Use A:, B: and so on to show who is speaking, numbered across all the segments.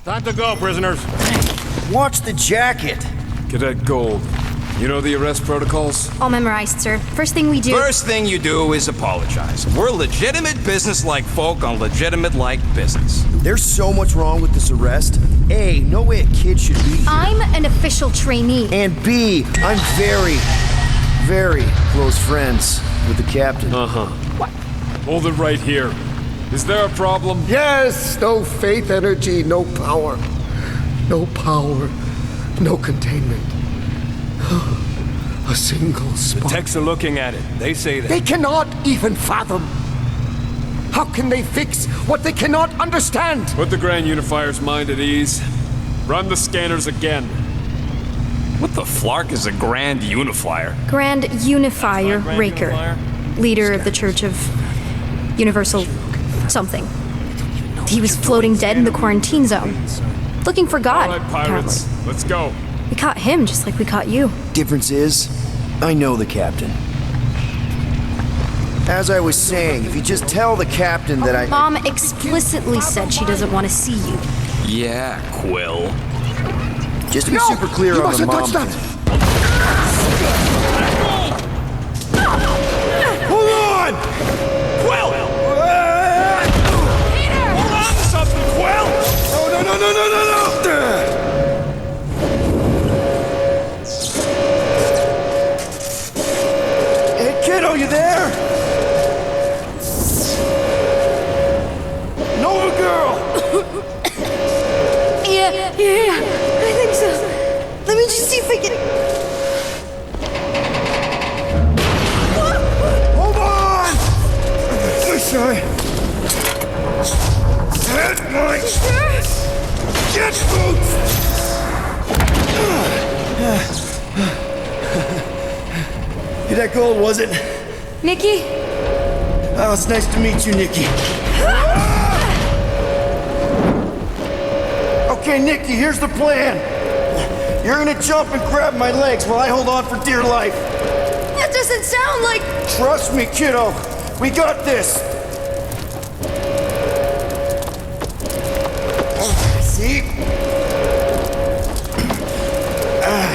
A: Time to go, prisoners.
B: Watch the jacket.
C: Cadet Gold. You know the arrest protocols?
D: All memorized, sir. First thing we do...
E: First thing you do is apologize. We're legitimate business-like folk on legitimate-like business.
B: There's so much wrong with this arrest. A, no way a kid should be here.
D: I'm an official trainee.
B: And B, I'm very, very close friends with the captain.
C: Uh-huh. What? Hold it right here. Is there a problem?
F: Yes, no faith energy, no power. No power, no containment. A single spot.
A: Techs are looking at it. They say that.
F: They cannot even fathom. How can they fix what they cannot understand?
C: Put the Grand Unifier's mind at ease. Run the scanners again.
E: What the flark is a Grand Unifier?
D: Grand Unifier
A: Grand
D: Raker.
A: Unifier?
D: Leader of the Church of Universal something. He was floating dead in the quarantine zone. Looking for God,
C: All right, pirates. Let's go.
D: We caught him just like we caught you.
B: Difference is, I know the captain. As I was saying, if you just tell the captain that I...
D: Mom explicitly said she doesn't want to see you.
E: Yeah, Quill.
B: Just to be
F: No!
B: super clear
F: You
B: on the
F: mustn't
B: mom
F: touch that!
B: thing. Hold on!
E: Quill! Hold on to something, Quill!
B: No! Hey, kiddo, you there? Nova girl!
D: Yeah, I think so. Let me just see if I can...
B: Hold on! Wish I had my jet boots! Hey, that gold, was it?
D: Nikki?
B: Oh, it's nice to meet you, Nikki. Okay, Nikki, here's the plan. You're gonna jump and grab my legs while I hold on for dear life.
D: That doesn't sound like...
B: Trust me, kiddo. We got this. See?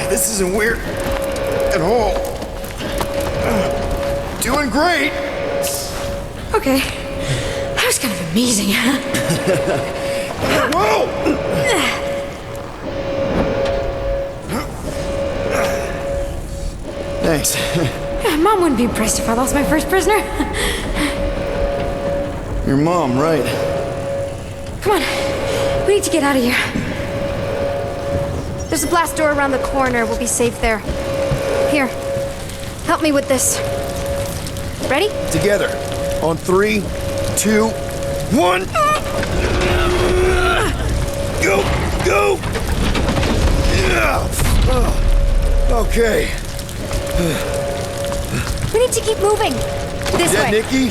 B: This isn't weird at all. Doing great.
D: Okay. That was kind of amazing.
B: Whoa! Thanks.
D: Mom wouldn't be impressed if I lost my first prisoner.
B: Your mom, right?
D: Come on. We need to get out of here. There's a blast door around the corner. We'll be safe there. Here. Help me with this. Ready?
B: Together. On 3, 2, 1. Go! Okay.
D: We need to keep moving. This
B: Yeah,
D: way.
B: Nikki?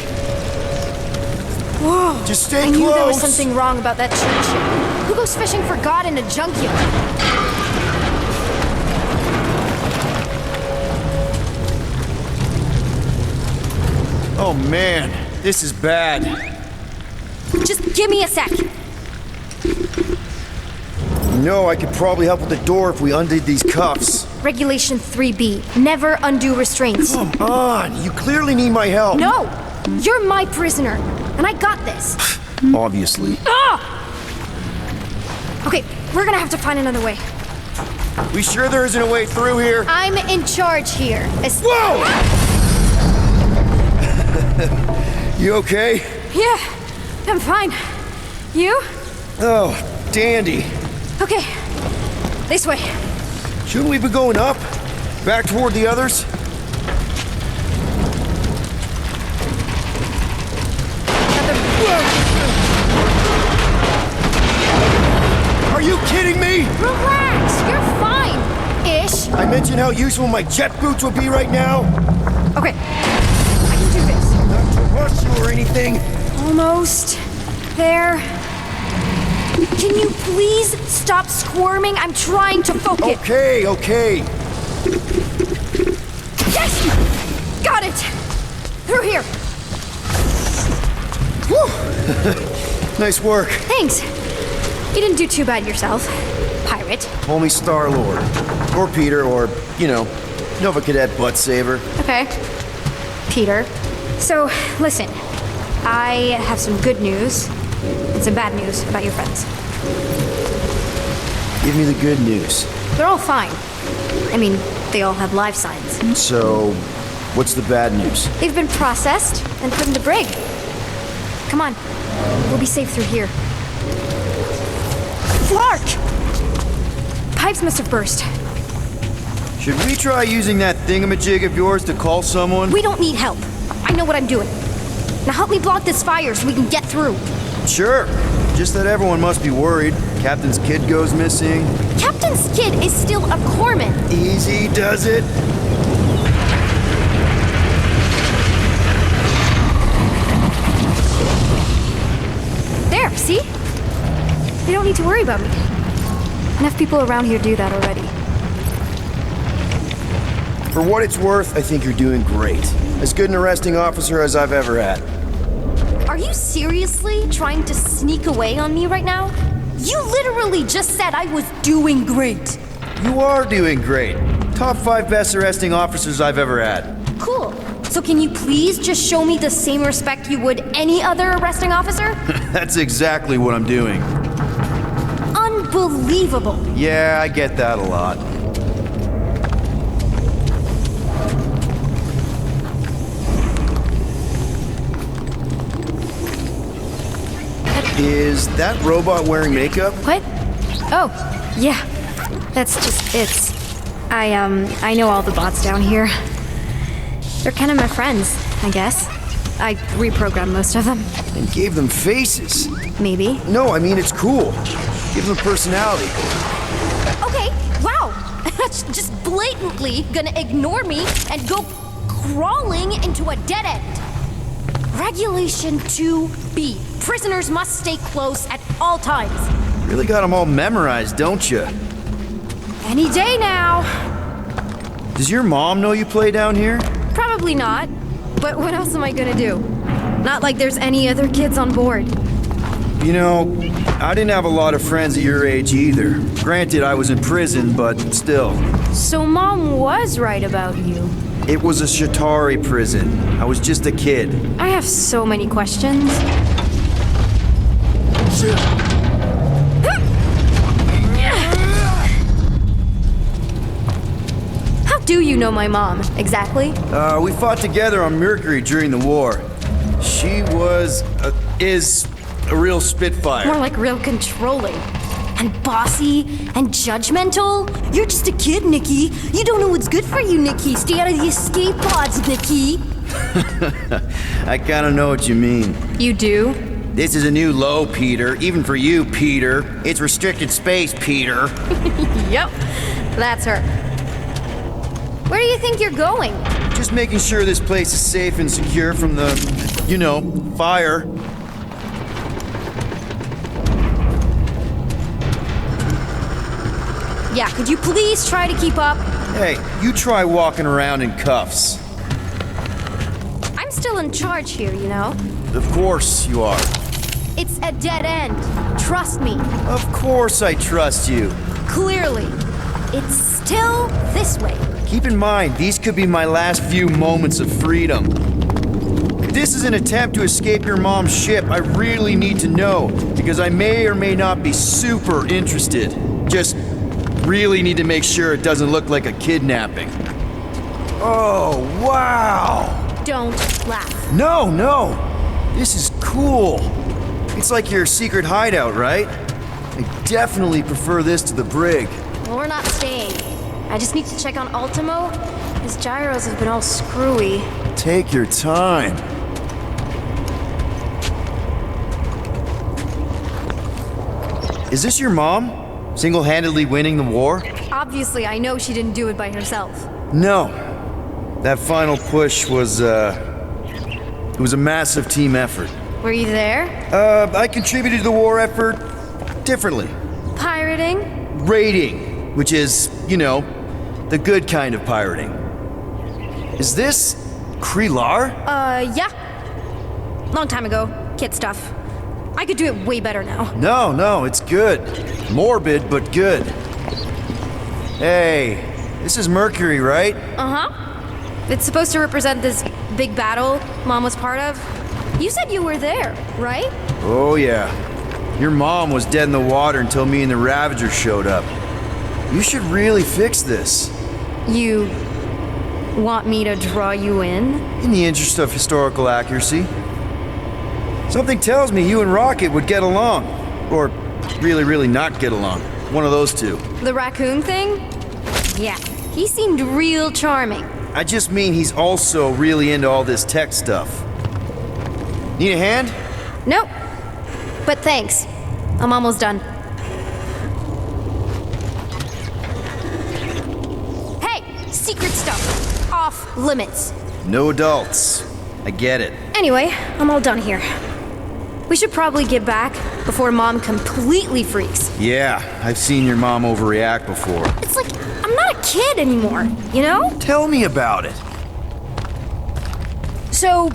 D: Whoa.
B: Just stay
D: I knew there was
B: close.
D: something wrong about that church ship. Who goes fishing for God in a junkyard?
B: Oh man, this is bad.
D: Just give me a sec.
B: No, I could probably help with the door if we undid these cuffs.
D: Regulation 3B. Never undo restraints.
B: Come on, you clearly need my help.
D: No! You're my prisoner, and I got this.
B: Obviously.
D: Okay, we're gonna have to find another way.
B: We sure there isn't a way through here?
D: I'm in charge here.
B: Whoa! You okay?
D: Yeah, I'm fine. You?
B: Oh, dandy.
D: Okay, this way.
B: Shouldn't we be going up? Back toward the others? Are you kidding me?
D: Relax, you're fine-ish.
B: I mentioned how useful my jet boots would be right now.
D: Okay, I can do this.
B: Not to rush you or anything.
D: Almost there. Can you please stop squirming? I'm trying to focus.
B: Okay.
D: Yes! Got it! Through here.
B: Whew. Nice work.
D: Thanks. You didn't do too bad yourself, pirate.
B: Call me Star-Lord. Or Peter, or, you know, Nova Cadet Butt Saver.
D: Okay. Peter. So, listen. I have some good news and some bad news about your friends.
B: Give me the good news.
D: They're all fine. I mean, they all have life signs.
B: So, what's the bad news?
D: They've been processed and put into brig. Come on. We'll be safe through here. Flark! Pipes must have burst.
B: Should we try using that thingamajig of yours to call someone?
D: We don't need help. I know what I'm doing. Now help me block this fire so we can get through.
B: Sure. Just that everyone must be worried. Captain's kid goes missing.
D: Captain's kid is still a corpsman.
B: Easy does it.
D: There, see? You don't need to worry about me. Enough people around here do that already.
B: For what it's worth, I think you're doing great. As good an arresting officer as I've ever had.
D: Are you seriously trying to sneak away on me right now? You literally just said I was doing great.
B: You are doing great. Top 5 best arresting officers I've ever had.
D: Cool. So can you please just show me the same respect you would any other arresting officer?
B: That's exactly what I'm doing.
D: Unbelievable.
B: Yeah, I get that a lot. Is that robot wearing makeup?
D: What? Oh, yeah. That's just it's. I know all the bots down here. They're kind of my friends, I guess. I reprogrammed most of them.
B: And gave them faces.
D: Maybe.
B: No, I mean it's cool. Give them personality.
D: Okay, wow. That's just blatantly gonna ignore me and go crawling into a dead end. Regulation 2B. Prisoners must stay close at all times.
B: Really got them all memorized, don't you?
D: Any day now.
B: Does your mom know you play down here?
D: Probably not. But what else am I gonna do? Not like there's any other kids on board.
B: You know, I didn't have a lot of friends at your age either. Granted, I was in prison, but still.
D: So Mom was right about you.
B: It was a Shatari prison. I was just a kid.
D: I have so many questions. How do you know my mom, exactly?
B: We fought together on Mercury during the war. She is a real spitfire.
D: More like real controlling. And bossy and judgmental. You're just a kid, Nikki. You don't know what's good for you, Nikki. Stay out of the escape pods, Nikki.
B: I kinda know what you mean.
D: You do?
B: This is a new low, Peter. Even for you, Peter. It's restricted space, Peter.
D: Yep, that's her. Where do you think you're going?
B: Just making sure this place is safe and secure from the, you know, fire.
D: Yeah, could you please try to keep up?
B: Hey, you try walking around in cuffs.
D: I'm still in charge here, you know?
B: Of course you are.
D: It's a dead end. Trust me.
B: Of course I trust you.
D: Clearly. It's still this way.
B: Keep in mind, these could be my last few moments of freedom. If this is an attempt to escape your mom's ship, I really need to know, because I may or may not be super interested. Just really need to make sure it doesn't look like a kidnapping. Oh, wow!
D: Don't laugh.
B: No, no! This is cool. It's like your secret hideout, right? I definitely prefer this to the brig.
D: Well, we're not staying. I just need to check on Ultimo. His gyros have been all screwy.
B: Take your time. Is this your mom? Single-handedly winning the war?
D: Obviously, I know she didn't do it by herself.
B: No. That final push was, it was a massive team effort.
D: Were you there?
B: I contributed to the war effort differently.
D: Pirating?
B: Raiding, which is, you know, the good kind of pirating. Is this Krelar?
D: Yeah. Long time ago. Kid stuff. I could do it way better now.
B: No, it's good. Morbid, but good. Hey, this is Mercury, right?
D: Uh-huh. It's supposed to represent this big battle Mom was part of. You said you were there, right?
B: Oh, yeah. Your mom was dead in the water until me and the Ravager showed up. You should really fix this.
D: You want me to draw you in?
B: In the interest of historical accuracy. Something tells me you and Rocket would get along. Or really not get along. One of those two.
D: The raccoon thing? Yeah, he seemed real charming.
B: I just mean he's also really into all this tech stuff. Need a hand?
D: Nope. But thanks. I'm almost done. Hey, secret stuff. Off limits.
B: No adults. I get it.
D: Anyway, I'm all done here. We should probably get back before Mom completely freaks.
B: Yeah, I've seen your mom overreact before.
D: It's like, I'm not a kid anymore, you know?
B: Tell me about it.
D: So,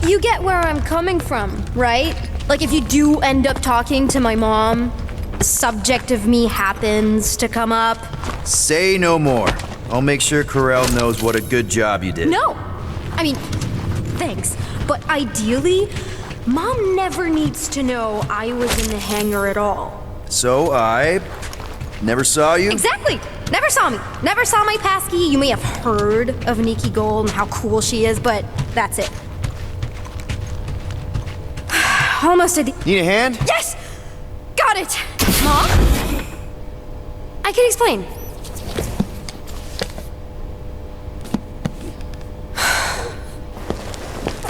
D: you get where I'm coming from, right? Like if you do end up talking to my mom, the subject of me happens to come up.
B: Say no more. I'll make sure Corell knows what a good job you did.
D: No! I mean, thanks. But ideally, Mom never needs to know I was in the hangar at all.
B: So I never saw you?
D: Exactly! Never saw me. Never saw my passkey. You may have heard of Nikki Gold and how cool she is, but that's it. Almost at the...
B: Need a hand?
D: Yes! Got it! Mom? I can explain.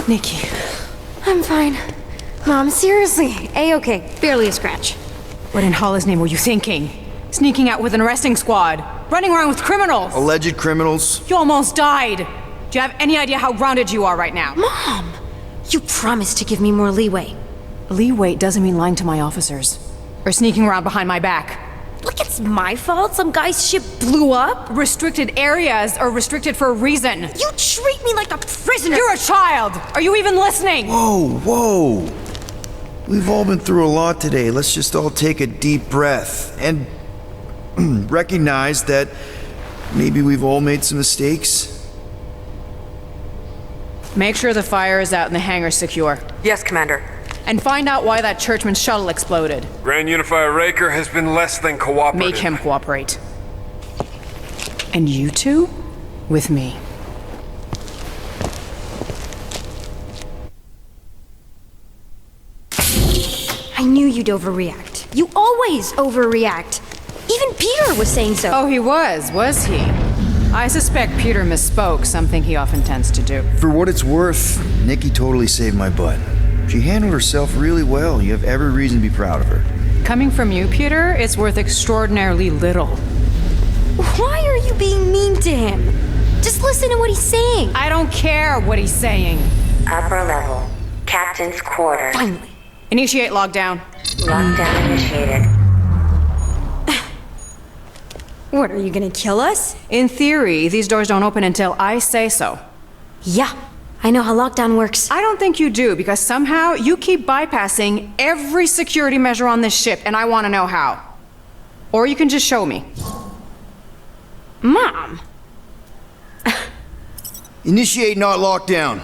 G: Nikki.
D: I'm fine. Mom, seriously. A-okay. Barely a scratch.
G: What in Hala's name were you thinking? Sneaking out with an arresting squad? Running around with criminals?
B: Alleged criminals?
G: You almost died! Do you have any idea how grounded you are right now?
D: Mom! You promised to give me more leeway.
G: Leeway doesn't mean lying to my officers. Or sneaking around behind my back.
D: Look, it's my fault some guy's ship blew up.
G: Restricted areas are restricted for a reason.
D: You treat me like a prisoner.
G: You're a child! Are you even listening?
B: Whoa. We've all been through a lot today. Let's just all take a deep breath and recognize that maybe we've all made some mistakes.
G: Make sure the fire is out and the hangar's secure.
H: Yes, Commander.
G: And find out why that churchman's shuttle exploded.
A: Grand Unifier Raker has been less than cooperative.
G: Make him cooperate. And you two? With me.
D: I knew you'd overreact. You always overreact. Even Peter was saying so.
G: Oh, he was he? I suspect Peter misspoke, something he often tends to do.
B: For what it's worth, Nikki totally saved my butt. She handled herself really well. You have every reason to be proud of her.
G: Coming from you, Peter, it's worth extraordinarily little.
D: Why are you being mean to him? Just listen to what he's saying.
G: I don't care what he's saying.
I: Upper level. Captain's quarters.
D: Finally.
G: Initiate lockdown.
I: Lockdown initiated.
D: What, are you gonna kill us?
G: In theory, these doors don't open until I say so.
D: Yeah, I know how lockdown works.
G: I don't think you do, because somehow you keep bypassing every security measure on this ship, and I want to know how. Or you can just show me.
D: Mom!
B: Initiate not lockdown.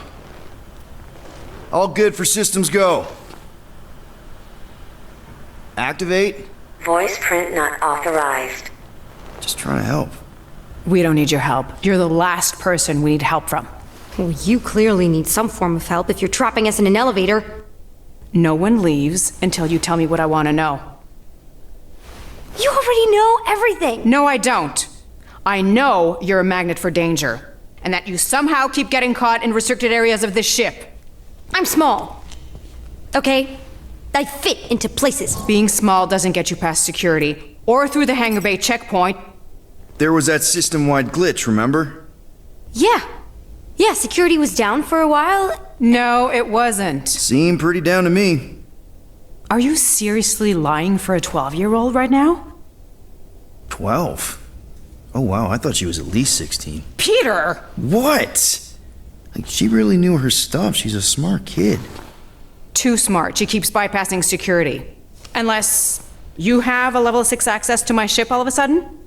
B: All good for systems go. Activate.
I: Voice print not authorized.
B: Just trying to help.
G: We don't need your help. You're the last person we need help from.
D: Well, you clearly need some form of help if you're trapping us in an elevator.
G: No one leaves until you tell me what I want to know.
D: You already know everything!
G: No, I don't. I know you're a magnet for danger, and that you somehow keep getting caught in restricted areas of this ship.
D: I'm small. Okay? I fit into places.
G: Being small doesn't get you past security, or through the hangar bay checkpoint.
B: There was that system-wide glitch, remember?
D: Yeah, security was down for a while.
G: No, it wasn't.
B: Seemed pretty down to me.
G: Are you seriously lying for a 12-year-old right now?
B: 12? Oh wow, I thought she was at least 16.
G: Peter!
B: What? Like, she really knew her stuff. She's a smart kid.
G: Too smart. She keeps bypassing security. Unless you have a level 6 access to my ship all of a sudden?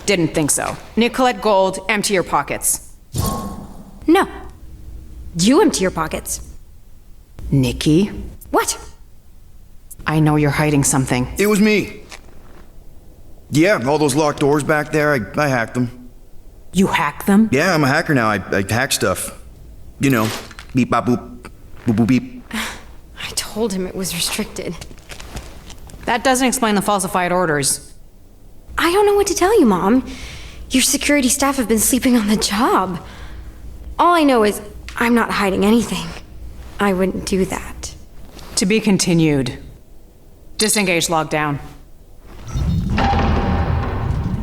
G: Didn't think so. Nicolette Gold, empty your pockets.
D: No. You empty your pockets.
G: Nikki,
D: What?
G: I know you're hiding something.
B: It was me. Yeah, all those locked doors back there, I hacked them.
G: You hacked them?
B: Yeah, I'm a hacker now. I hack stuff. You know, beep, bop, boop, boop, boop, beep.
D: I told him it was restricted.
G: That doesn't explain the falsified orders.
D: I don't know what to tell you, Mom. Your security staff have been sleeping on the job. All I know is I'm not hiding anything. I wouldn't do that.
G: To be continued. Disengage lockdown.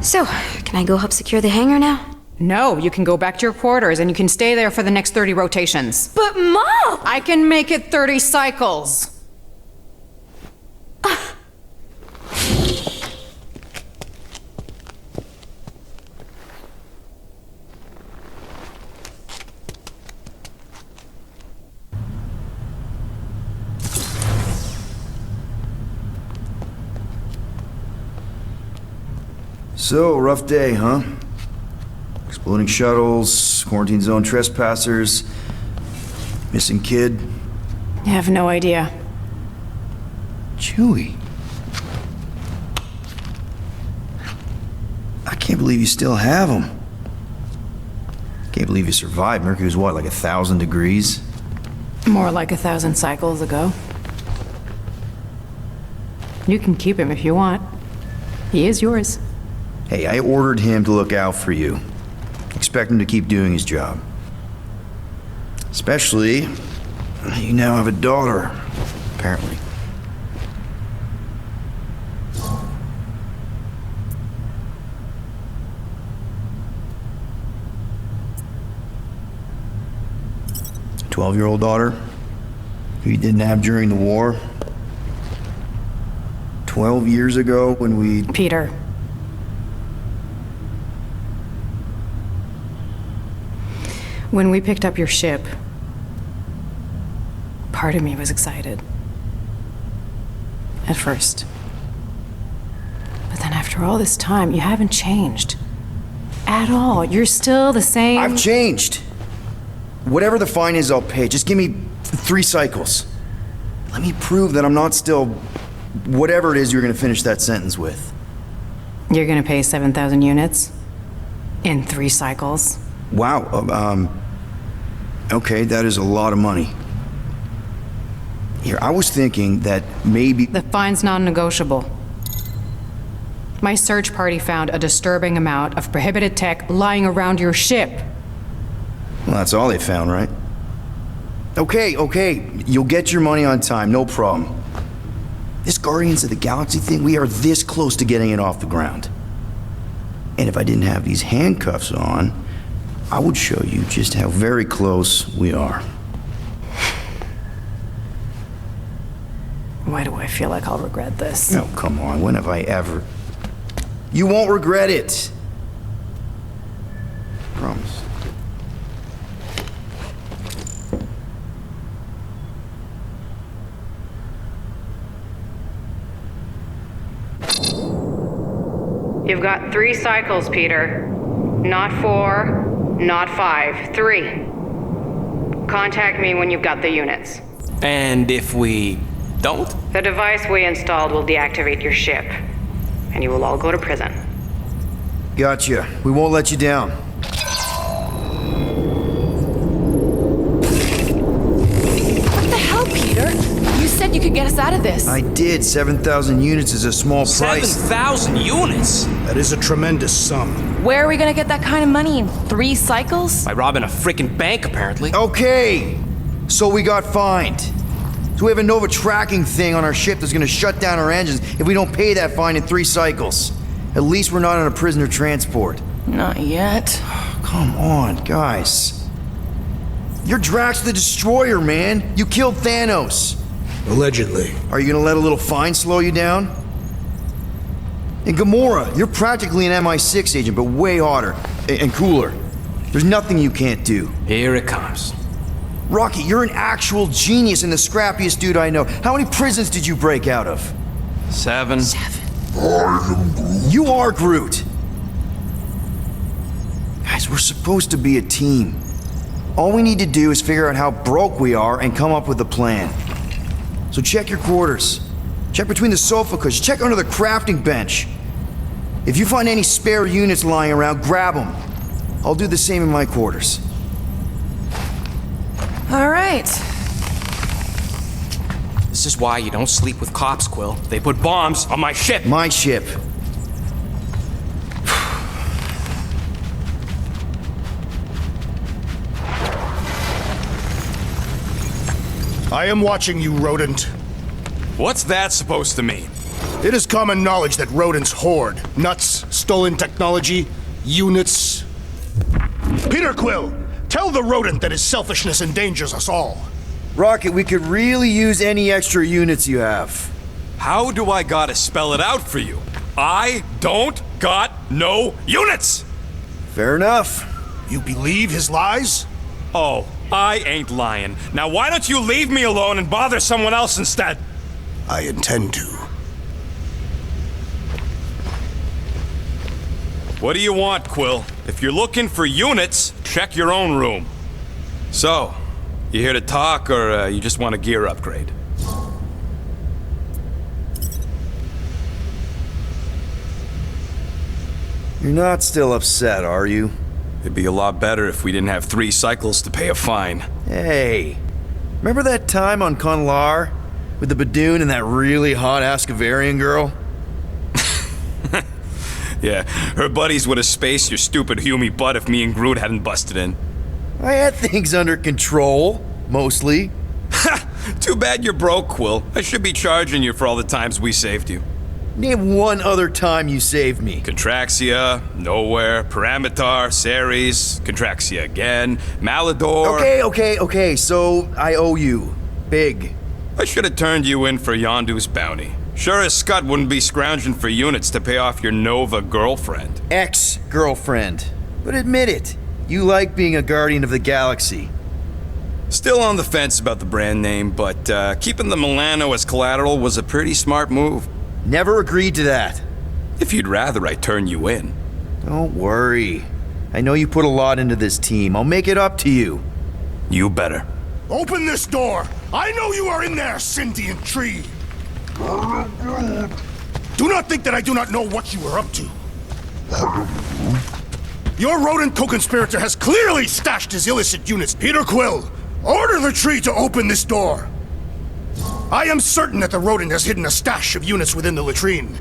D: So, can I go help secure the hangar now?
G: No, you can go back to your quarters and you can stay there for the next 30 rotations.
D: But Mom!
G: I can make it 30 cycles.
B: So, rough day, huh? Exploding shuttles, quarantine zone trespassers, missing kid.
G: I have no idea.
B: Chewie. I can't believe you still have him. Can't believe you survived. Mercury was what, like 1,000 degrees?
G: More like 1,000 cycles ago. You can keep him if you want. He is yours.
B: Hey, I ordered him to look out for you. Expect him to keep doing his job. Especially, you now have a daughter, apparently. A 12-year-old daughter who you didn't have during the war. 12 years ago when we...
G: Peter. When we picked up your ship, part of me was excited. At first. But then after all this time, you haven't changed. At all. You're still the same...
B: I've changed. Whatever the fine is, I'll pay. Just give me 3 cycles. Let me prove that I'm not still... whatever it is you're gonna finish that sentence with.
G: You're gonna pay 7,000 units? In 3 cycles?
B: Wow, okay, that is a lot of money. Here, I was thinking that maybe...
G: The fine's non-negotiable. My search party found a disturbing amount of prohibited tech lying around your ship.
B: Well, that's all they found, right? Okay, you'll get your money on time, no problem. This Guardians of the Galaxy thing, we are this close to getting it off the ground. And if I didn't have these handcuffs on, I would show you just how very close we are.
G: Why do I feel like I'll regret this?
B: Oh, come on, when have I ever... You won't regret it. Promise.
G: You've got 3 cycles, Peter. Not 4, not 5, 3. Contact me when you've got the units.
E: And if we don't?
G: The device we installed will deactivate your ship, and you will all go to prison.
B: Gotcha. We won't let you down.
H: What the hell, Peter? You said you could get us out of this.
B: I did. 7,000 units is a small price.
E: 7,000 units?
J: That is a tremendous sum.
H: Where are we gonna get that kind of money in 3 cycles?
E: By robbing a freaking bank, apparently.
B: Okay, so we got fined. So we have a Nova tracking thing on our ship that's gonna shut down our engines if we don't pay that fine in 3 cycles. At least we're not on a prisoner transport.
H: Not yet.
B: Come on, guys. You're Drax the Destroyer, man. You killed Thanos.
J: Allegedly.
B: Are you gonna let a little fine slow you down? And Gamora, you're practically an MI6 agent, but way hotter and cooler. There's nothing you can't do.
E: Here it comes.
B: Rocky, you're an actual genius and the scrappiest dude I know. How many prisons did you break out of?
E: 7.
B: You are Groot. Guys, we're supposed to be a team. All we need to do is figure out how broke we are and come up with a plan. So check your quarters. Check between the sofa cushions. Check under the crafting bench. If you find any spare units lying around, grab them. I'll do the same in my quarters.
H: All right.
E: This is why you don't sleep with cops, Quill. They put bombs on my ship.
B: My ship.
J: I am watching you, rodent.
E: What's that supposed to mean?
J: It is common knowledge that rodents hoard nuts, stolen technology, units. Peter Quill, tell the rodent that his selfishness endangers us all.
B: Rocket, we could really use any extra units you have.
E: How do I gotta spell it out for you? I don't got no units!
B: Fair enough.
J: You believe his lies?
E: Oh, I ain't lying. Now why don't you leave me alone and bother someone else instead?
J: I intend to.
E: What do you want, Quill? If you're looking for units, check your own room. So, you here to talk, or you just want a gear upgrade?
B: You're not still upset, are you?
E: It'd be a lot better if we didn't have 3 cycles to pay a fine.
B: Hey, remember that time on Conlar? With the Badoon and that really hot Ascavarian girl?
E: Yeah, her buddies would have spaced your stupid Humy butt if me and Groot hadn't busted in.
B: I had things under control, mostly.
E: Ha! Too bad you're broke, Quill. I should be charging you for all the times we saved you.
B: Name one other time you saved me.
E: Contraxia, Nowhere, Paramitar, Ceres, Contraxia again, Malador...
B: Okay, so I owe you. Big.
E: I should have turned you in for Yondu's bounty. Sure as Scott wouldn't be scrounging for units to pay off your Nova girlfriend.
B: Ex-girlfriend. But admit it, you like being a guardian of the galaxy.
E: Still on the fence about the brand name, but keeping the Milano as collateral was a pretty smart move.
B: Never agreed to that.
E: If you'd rather I turn you in.
B: Don't worry. I know you put a lot into this team. I'll make it up to you.
E: You better.
J: Open this door! I know you are in there, sentient tree! Do not think that I do not know what you are up to. Your rodent co-conspirator has clearly stashed his illicit units. Peter Quill, order the tree to open this door. I am certain that the rodent has hidden a stash of units within the latrine.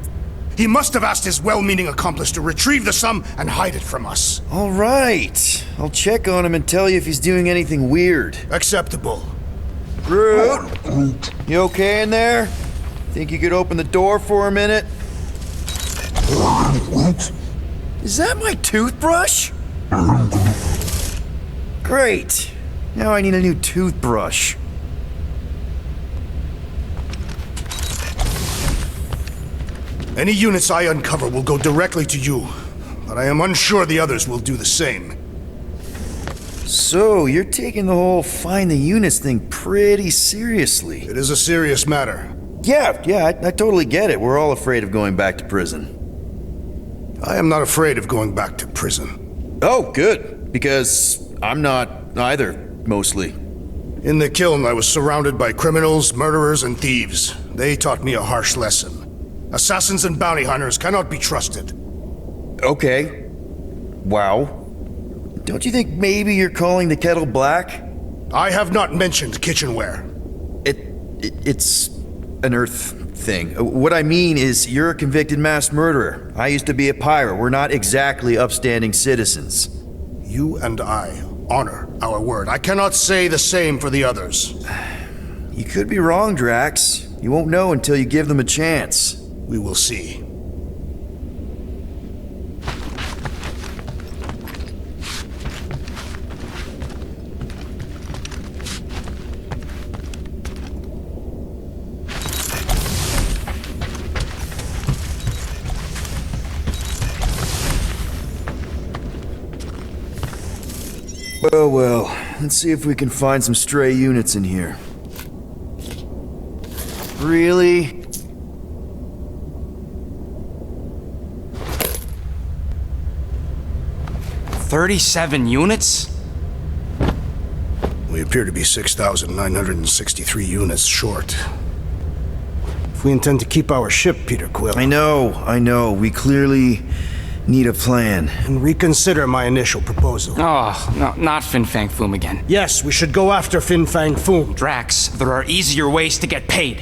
J: He must have asked his well-meaning accomplice to retrieve the sum and hide it from us.
B: All right. I'll check on him and tell you if he's doing anything weird.
J: Acceptable.
B: Groot, you okay in there? Think you could open the door for a minute? Is that my toothbrush? Great. Now I need a new toothbrush.
J: Any units I uncover will go directly to you, but I am unsure the others will do the same.
B: So, you're taking the whole find the units thing pretty seriously.
J: It is a serious matter.
B: Yeah, I totally get it. We're all afraid of going back to prison.
J: I am not afraid of going back to prison.
B: Oh, good. Because I'm not either, mostly.
J: In the kiln, I was surrounded by criminals, murderers, and thieves. They taught me a harsh lesson. Assassins and bounty hunters cannot be trusted.
B: Okay. Wow. Don't you think maybe you're calling the kettle black?
J: I have not mentioned kitchenware.
B: It's an Earth thing. What I mean is, you're a convicted mass murderer. I used to be a pirate. We're not exactly upstanding citizens.
J: You and I honor our word. I cannot say the same for the others.
B: You could be wrong, Drax. You won't know until you give them a chance.
J: We will see.
B: Well, Let's see if we can find some stray units in here. Really?
E: $37 units?
J: We appear to be 6,963 units short. If we intend to keep our ship, Peter Quill...
B: I know. We clearly need a plan.
J: And reconsider my initial proposal.
E: Oh, no, not Fin Fang Foom again.
J: Yes, we should go after Fin Fang Foom.
E: Drax, there are easier ways to get paid.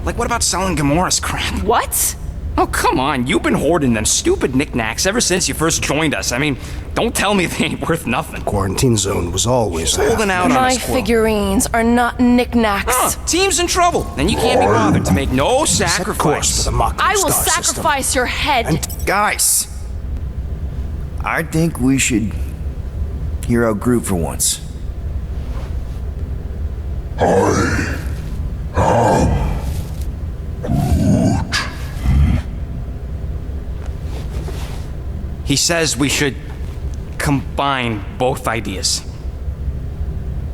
E: Like, what about selling Gamora's crap?
H: What?
E: Oh, come on. You've been hoarding them stupid knickknacks ever since you first joined us. I mean, don't tell me they ain't worth nothing.
J: Quarantine zone was always there.
E: Holding out on
H: My
E: us, Quill.
H: figurines are not knickknacks.
E: Team's in trouble, and you can't be bothered to make no
J: Set course for
E: sacrifice.
J: the Mako
H: I will
J: star system.
H: sacrifice your head.
B: Guys! I think we should hear out Groot for once.
E: He says we should combine both ideas.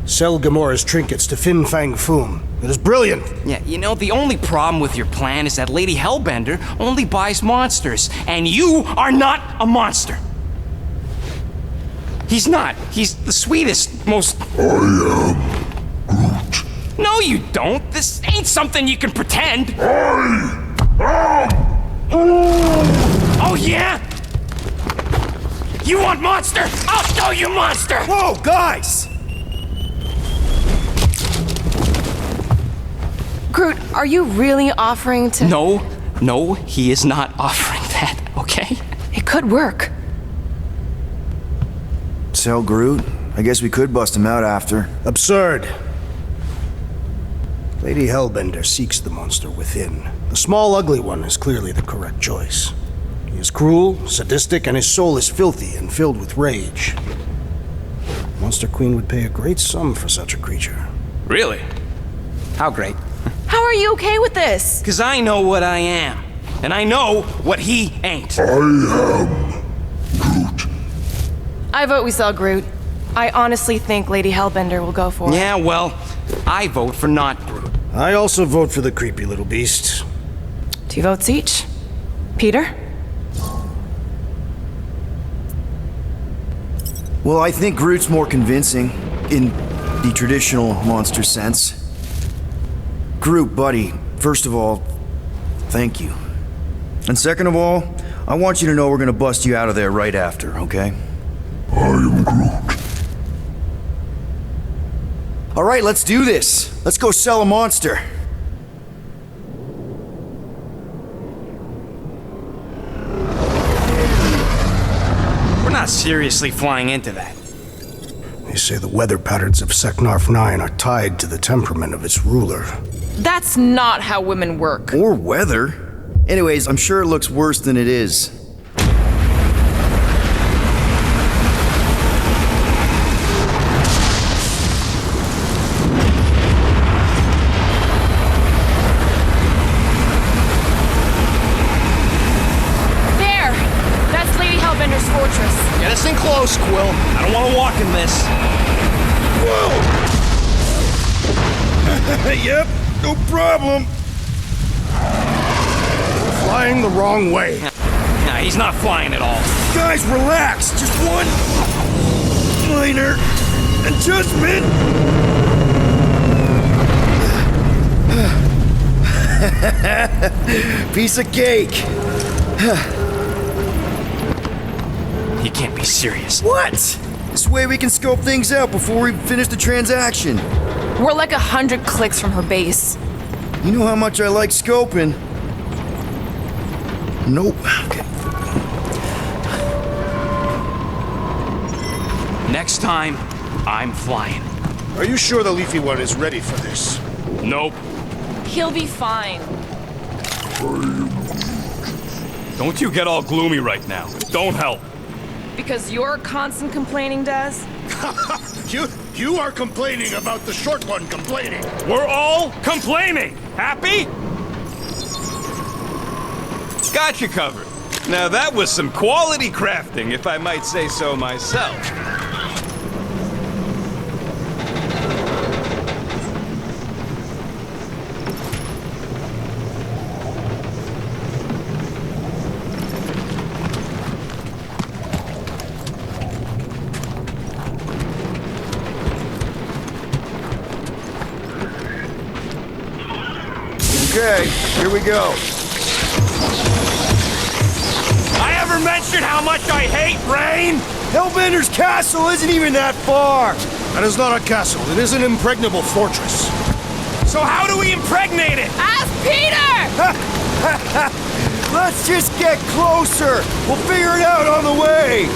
J: Sell Gamora's trinkets to Fin Fang Foom. It is brilliant.
E: Yeah, you know, the only problem with your plan is that Lady Hellbender only buys monsters, and you are not a monster. He's not. He's the sweetest, most...
K: I am Groot.
E: No, you don't. This ain't something you can pretend. Oh, yeah? You want monster? I'll show you monster!
B: Whoa, guys!
H: Groot, are you really offering to...
E: No, he is not offering that, okay?
H: It could work.
B: Sell Groot? I guess we could bust him out after.
J: Absurd. Lady Hellbender seeks the monster within. The small, ugly one is clearly the correct choice. He is cruel, sadistic, and his soul is filthy and filled with rage. Monster Queen would pay a great sum for such a creature.
E: Really? How great?
H: How are you okay with this?
E: Because I know what I am, and I know what he ain't.
K: I am Groot.
H: I vote we sell Groot. I honestly think Lady Hellbender will go for it.
E: Yeah, well, I vote for not Groot.
J: I also vote for the creepy little beast.
H: 2 votes each. Peter?
B: Well, I think Groot's more convincing, in the traditional monster sense. Groot, buddy, first of all, thank you. And second of all, I want you to know we're gonna bust you out of there right after, okay?
K: I am Groot.
B: All right, let's do this. Let's go sell a monster.
E: We're not seriously flying into that.
J: They say the weather patterns of Seknarf 9 are tied to the temperament of its ruler.
H: That's not how women work.
B: Or weather. Anyways, I'm sure it looks worse than it is.
H: There! That's Lady Hellbender's fortress.
E: Get us in close, Quill. I don't want to walk in this.
B: Yep, no problem.
J: Flying the wrong way.
E: Nah, he's not flying at all.
B: Guys, relax. Just one minor adjustment. Piece of cake.
E: You can't be serious.
B: What? This way we can scope things out before we finish the transaction.
H: We're like 100 clicks from her base.
B: You know how much I like scoping. Nope. Okay.
E: Next time, I'm flying.
J: Are you sure the Leafy One is ready for this?
E: Nope.
H: He'll be fine.
E: Don't you get all gloomy right now. Don't help.
H: Because your constant complaining does?
J: You are complaining about the short one complaining.
E: We're all complaining. Happy? Got you covered. Now that was some quality crafting, if I might say so myself.
B: Okay, here we go.
E: I ever mentioned how much I hate rain?
B: Hellbender's castle isn't even that far.
J: That is not a castle. It is an impregnable fortress.
E: So how do we impregnate it?
H: Ask Peter!
B: Let's just get closer. We'll figure it out on the way.